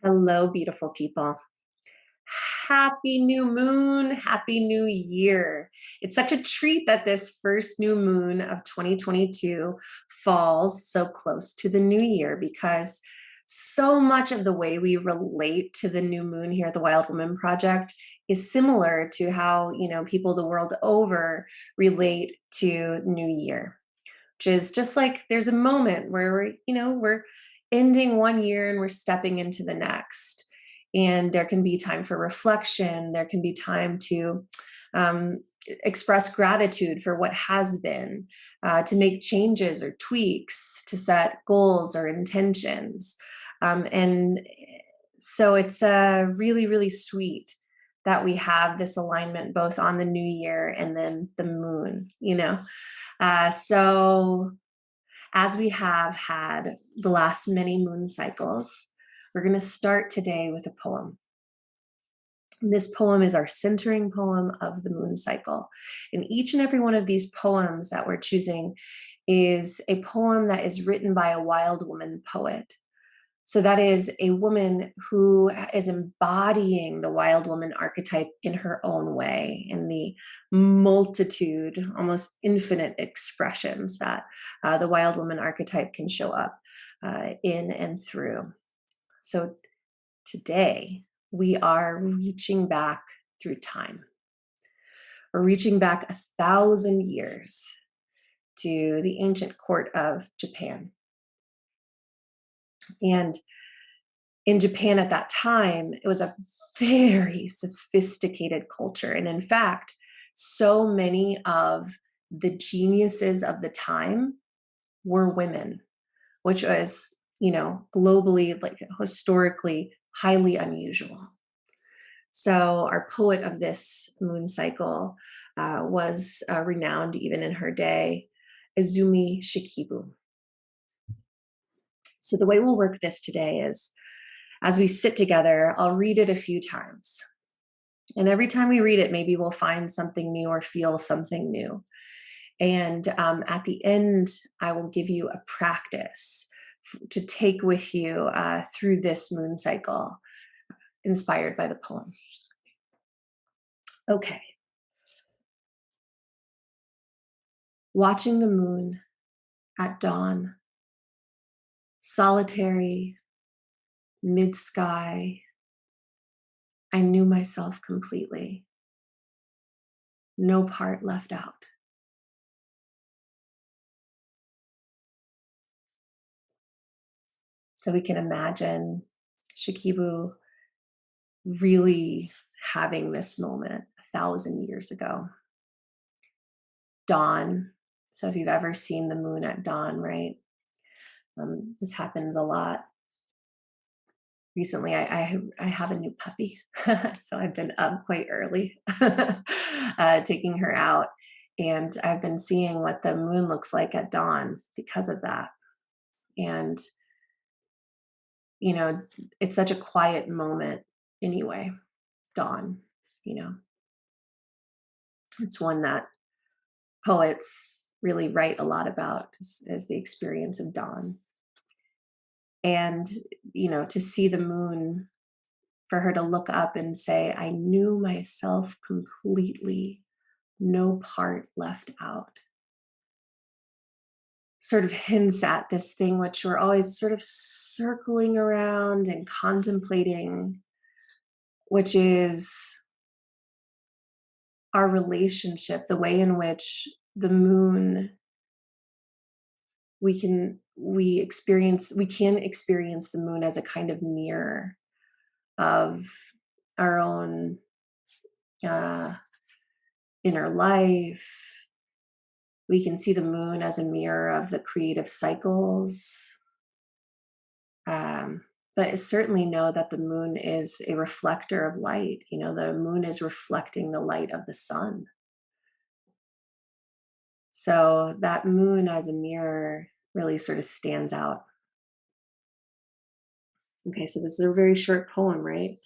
Hello, beautiful people. Happy new moon. Happy new year. It's such a treat that this first new moon of 2022 falls so close to the new year because so much of the way we relate to the new moon here at the Wild Woman Project is similar to how, people the world over relate to New Year, which is just like there's a moment where we're ending one year and we're stepping into the next, and there can be time for reflection. There can be time to um, express gratitude for what has been, to make changes or tweaks, to set goals or intentions, and so it's really, really sweet that we have this alignment both on the new year and then the moon. So, as we have had the last many moon cycles, we're going to start today with a poem. This poem is our centering poem of the moon cycle. And each and every one of these poems that we're choosing is a poem that is written by a wild woman poet. So that is a woman who is embodying the wild woman archetype in her own way, in the multitude, almost infinite expressions that the wild woman archetype can show up in and through. So today we are reaching back through time. We're reaching back 1,000 years to the ancient court of Japan. And in Japan at that time, it was a very sophisticated culture. And in fact, so many of the geniuses of the time were women, which was, globally, like historically, highly unusual. So our poet of this moon cycle was renowned even in her day, Izumi Shikibu. So the way we'll work this today is, as we sit together, I'll read it a few times. And every time we read it, maybe we'll find something new or feel something new. And at the end, I will give you a practice to take with you through this moon cycle, inspired by the poem. Okay. Watching the moon at dawn, solitary, mid-sky, I knew myself completely. No part left out. So we can imagine Skhikibu really having this moment 1,000 years ago. Dawn. So if you've ever seen the moon at dawn, right? This happens a lot. Recently, I have a new puppy, so I've been up quite early, taking her out, and I've been seeing what the moon looks like at dawn because of that. And it's such a quiet moment anyway. Dawn, it's one that poets really write a lot about, is the experience of dawn. And to see the moon, for her to look up and say, I knew myself completely, no part left out, sort of hints at this thing which we're always sort of circling around and contemplating, which is our relationship, the way in which the moon, we can experience the moon as a kind of mirror of our own inner life. We can see the moon as a mirror of the creative cycles. But certainly know that the moon is a reflector of light. The moon is reflecting the light of the sun. So that moon as a mirror really sort of stands out. Okay, so this is a very short poem, right?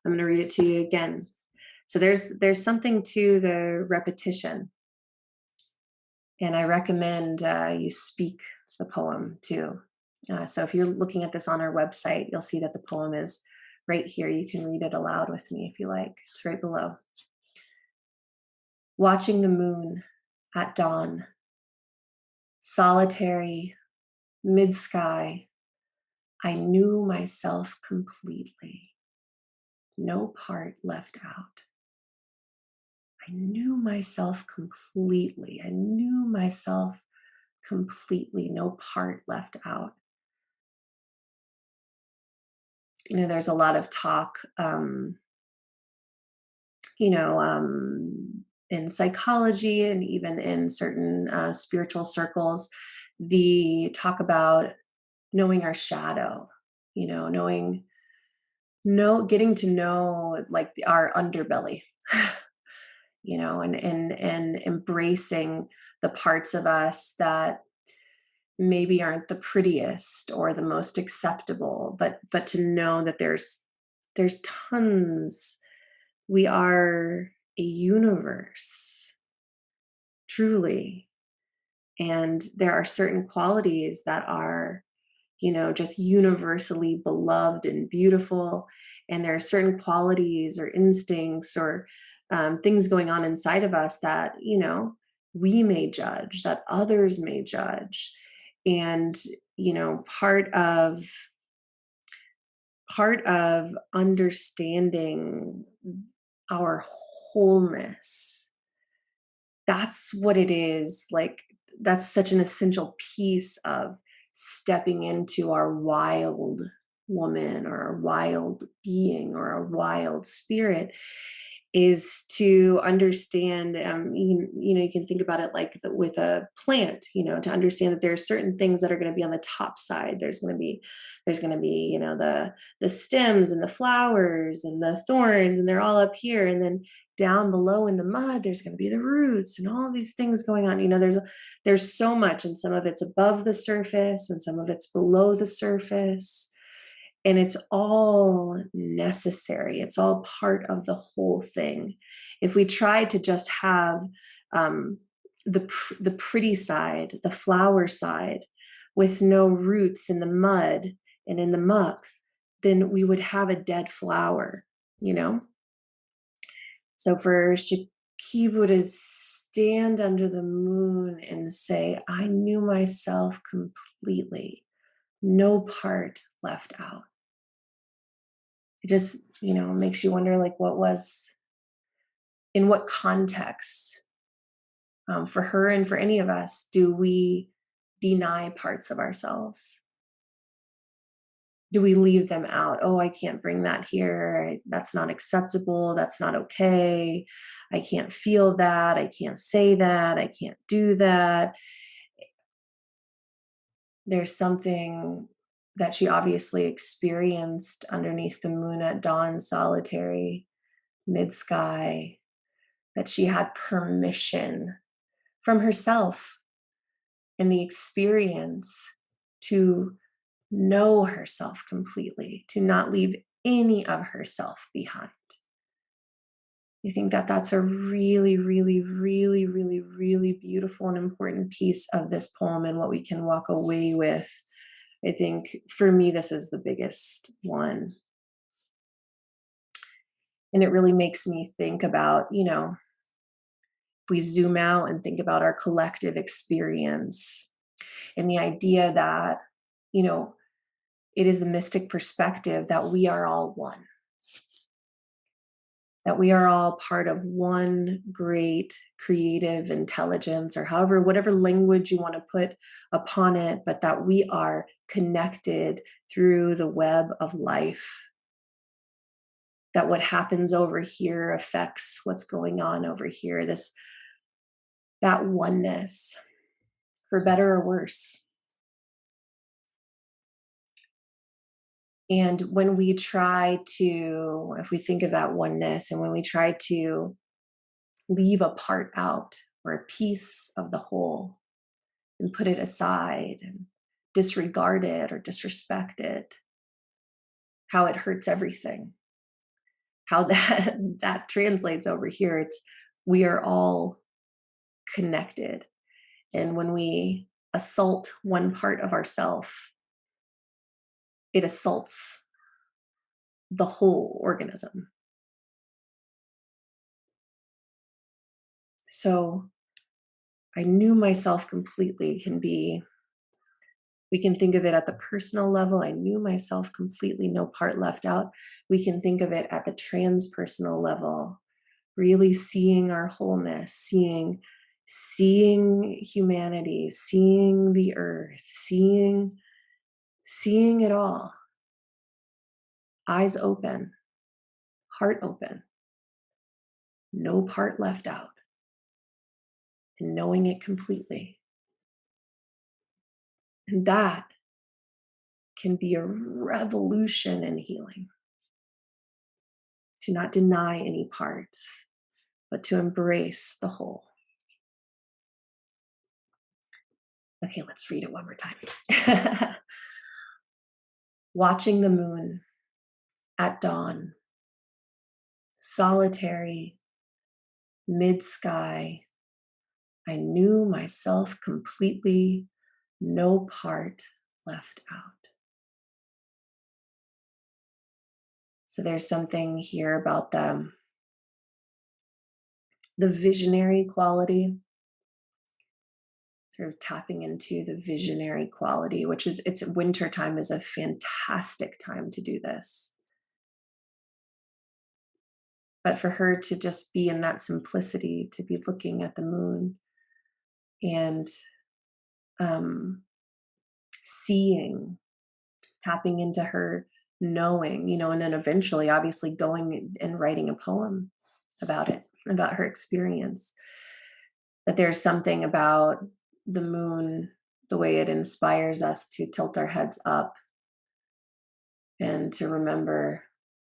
I'm going to read it to you again. So there's something to the repetition. And I recommend you speak the poem too. So if you're looking at this on our website, you'll see that the poem is right here. You can read it aloud with me if you like. It's right below. Watching the moon at dawn, solitary, mid-sky, I knew myself completely, no part left out. I knew myself completely. I knew myself completely, no part left out. There's a lot of talk, in psychology and even in certain spiritual circles, the talk about knowing our shadow, knowing, getting to know like our underbelly, and embracing the parts of us that maybe aren't the prettiest or the most acceptable, but to know that there's tons. We are a universe, truly. And there are certain qualities that are, just universally beloved and beautiful. And there are certain qualities or instincts or things going on inside of us that, we may judge, that others may judge. And, part of understanding our wholeness, that's what it is. Like, that's such an essential piece of stepping into our wild woman or a wild being or a wild spirit, is to understand, you can think about it like with a plant, to understand that there are certain things that are going to be on the top side. There's going to be the stems and the flowers and the thorns, and they're all up here, and then down below in the mud there's going to be the roots and all these things going on. There's so much, and some of it's above the surface and some of it's below the surface, and it's all necessary. It's all part of the whole thing. If we try to just have the pretty side, the flower side, with no roots in the mud and in the muck, then we would have a dead flower, So for Shikibu to stand under the moon and say, I knew myself completely, no part left out. It just, makes you wonder, like, in what context, for her and for any of us, do we deny parts of ourselves? Do we leave them out? Oh, I can't bring that here. That's not acceptable. That's not okay. I can't feel that. I can't say that. I can't do that. There's something that she obviously experienced underneath the moon at dawn, solitary, mid-sky, that she had permission from herself and the experience to know herself completely, to not leave any of herself behind. I think that that's a really, really, really, really, really beautiful and important piece of this poem, and what we can walk away with. I think for me, this is the biggest one. And it really makes me think about, if we zoom out and think about our collective experience, and the idea that, it is the mystic perspective that we are all one, that we are all part of one great creative intelligence, or whatever language you want to put upon it, but that we are connected through the web of life. That what happens over here affects what's going on over here. That oneness, for better or worse. And when we if we think of that oneness, and when we try to leave a part out or a piece of the whole and put it aside and disregard it or disrespect it, how it hurts everything. How that translates over here. We are all connected. And when we assault one part of ourself, it assaults the whole organism. So I knew myself completely can be, we can think of it at the personal level. I knew myself completely, no part left out. We can think of it at the transpersonal level, really seeing our wholeness, seeing humanity, seeing the earth, seeing it all. Eyes open, heart open, no part left out, and knowing it completely. And that can be a revolution in healing. To not deny any parts, but to embrace the whole. Okay, let's read it one more time. Watching the moon at dawn, solitary, mid-sky, I knew myself completely, no part left out. So there's something here about the visionary quality, sort of tapping into the visionary quality, which is, it's winter time is a fantastic time to do this. But for her to just be in that simplicity, to be looking at the moon and seeing, tapping into her knowing, and then eventually, obviously, going and writing a poem about it, about her experience. That there's something about the moon, the way it inspires us to tilt our heads up and to remember,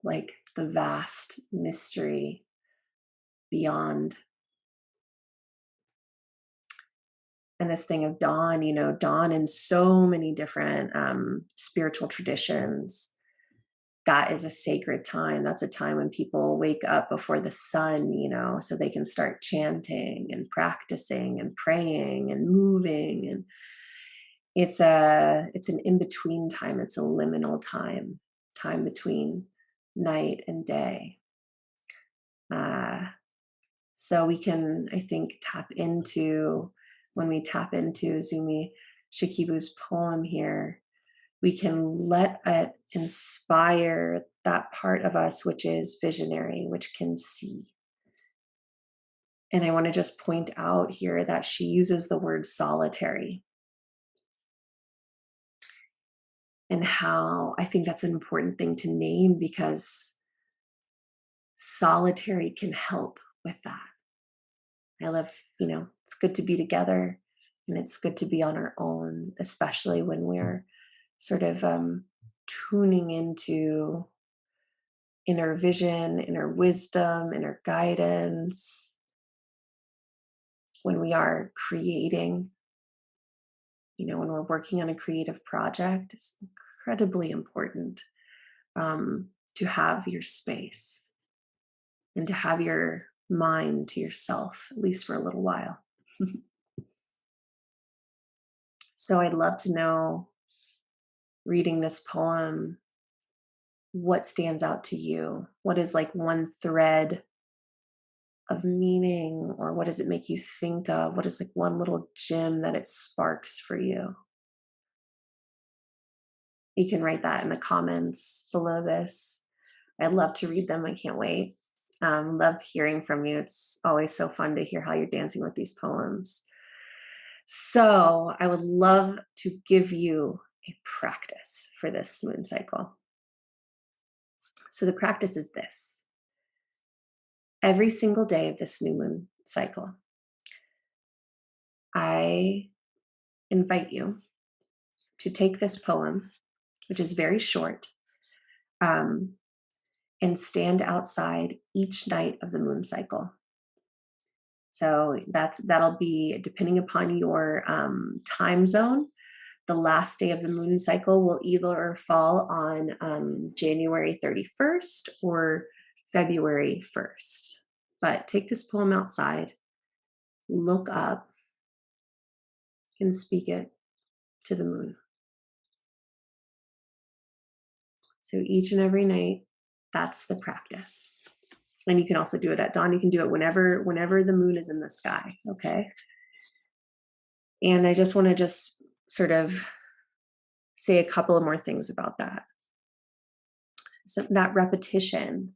like, the vast mystery beyond. And this thing of dawn, dawn in so many different spiritual traditions, that is a sacred time. That's a time when people wake up before the sun, so they can start chanting and practicing and praying and moving. And it's an in-between time. It's a liminal time between night and day. So we can, I think, when we tap into Izumi Shikibu's poem here, we can let it inspire that part of us which is visionary, which can see. And I want to just point out here that she uses the word solitary, and how I think that's an important thing to name, because solitary can help with that. I love, it's good to be together, and it's good to be on our own, especially when we're sort of tuning into inner vision, inner wisdom, inner guidance. When we are creating, when we're working on a creative project, it's incredibly important to have your space and to have your mind to yourself, at least for a little while. So I'd love to know, reading this poem, what stands out to you? What is like one thread of meaning, or what does it make you think of? What is like one little gem that it sparks for you? You can write that in the comments below this. I'd love to read them. I can't wait. Love hearing from you. It's always so fun to hear how you're dancing with these poems. So I would love to give you a practice for this moon cycle. So the practice is this. Every single day of this new moon cycle, I invite you to take this poem, which is very short, and stand outside each night of the moon cycle. So that'll be, depending upon your time zone, the last day of the moon cycle will either fall on January 31st or February 1st. But take this poem outside, look up, and speak it to the moon. So each and every night, that's the practice. And you can also do it at dawn. You can do it whenever the moon is in the sky, okay? And I just want to sort of say a couple of more things about that. So that repetition,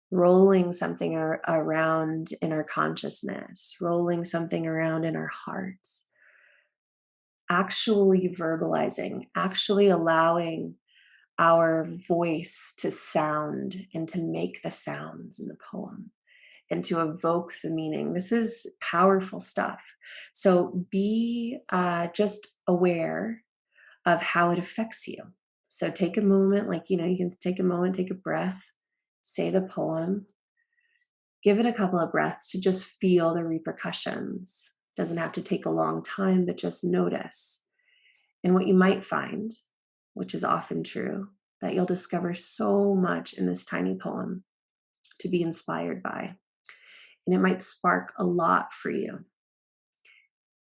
rolling something around in our consciousness, rolling something around in our hearts, actually verbalizing, actually allowing our voice to sound and to make the sounds in the poem and to evoke the meaning. This is powerful stuff. So be just aware of how it affects you. So take a moment, you can take a moment, take a breath, say the poem, give it a couple of breaths to just feel the repercussions. Doesn't have to take a long time, but just notice. And what you might find, which is often true, that you'll discover so much in this tiny poem to be inspired by. And it might spark a lot for you.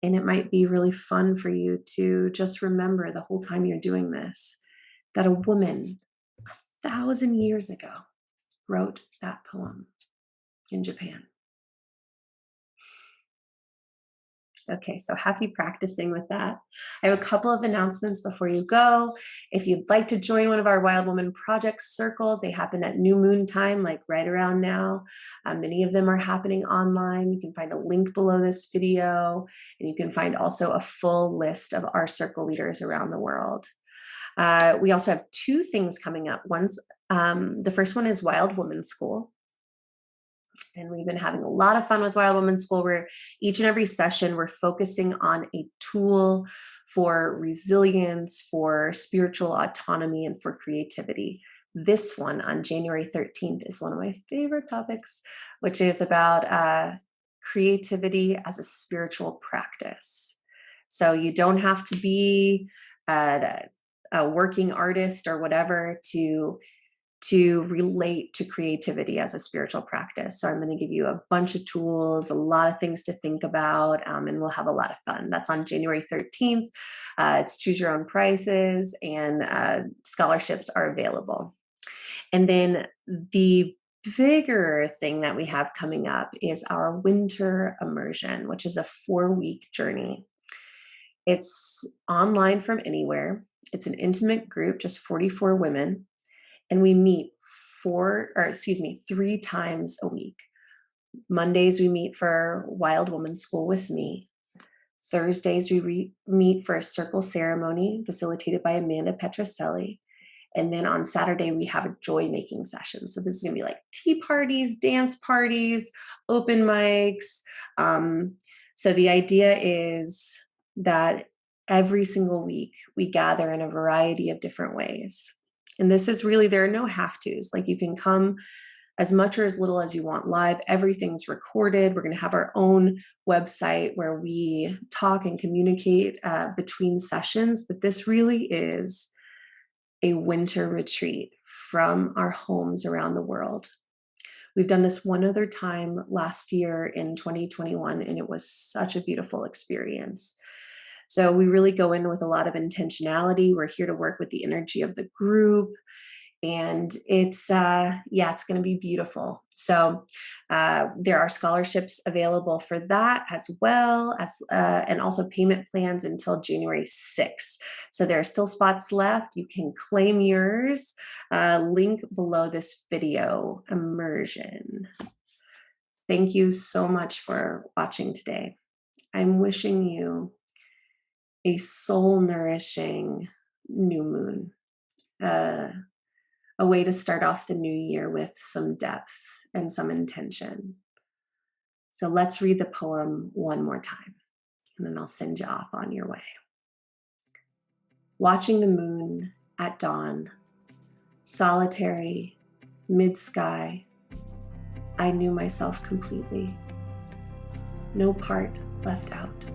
And it might be really fun for you to just remember the whole time you're doing this, that a woman 1,000 years ago wrote that poem in Japan. Okay, so happy practicing with that. I have a couple of announcements before you go. If you'd like to join one of our Wild Woman Project circles, they happen at new moon time, like right around now. Many of them are happening online. You can find a link below this video, and you can find also a full list of our circle leaders around the world. We also have two things coming up. The first one is Wild Woman School. And we've been having a lot of fun with Wild Woman School, where each and every session we're focusing on a tool for resilience, for spiritual autonomy, and for creativity. This one on January 13th is one of my favorite topics, which is about creativity as a spiritual practice. So you don't have to be a working artist or whatever to relate to creativity as a spiritual practice. So I'm going to give you a bunch of tools, a lot of things to think about, and we'll have a lot of fun. That's on January 13th. It's choose your own prices, and scholarships are available. And then the bigger thing that we have coming up is our winter immersion, which is a 4-week journey. It's online from anywhere. It's an intimate group, just 44 women. And we meet 3 times a week. Mondays, we meet for Wild Woman School with me. Thursdays, we meet for a circle ceremony facilitated by Amanda Petroselli. And then on Saturday, we have a joy-making session. So this is going to be like tea parties, dance parties, open mics. So the idea is that every single week, we gather in a variety of different ways. And this is really, there are no have-tos. Like, you can come as much or as little as you want live. Everything's recorded. We're going to have our own website where we talk and communicate between sessions. But this really is a winter retreat from our homes around the world. We've done this one other time last year in 2021, and it was such a beautiful experience. So we really go in with a lot of intentionality. We're here to work with the energy of the group, and it's going to be beautiful. So there are scholarships available for that, as well as and also payment plans until January 6th. So there are still spots left. You can claim yours. Link below this video. Immersion. Thank you so much for watching today. I'm wishing you a soul-nourishing new moon, a way to start off the new year with some depth and some intention. So let's read the poem one more time, and then I'll send you off on your way. Watching the moon at dawn, solitary, mid-sky, I knew myself completely. No part left out.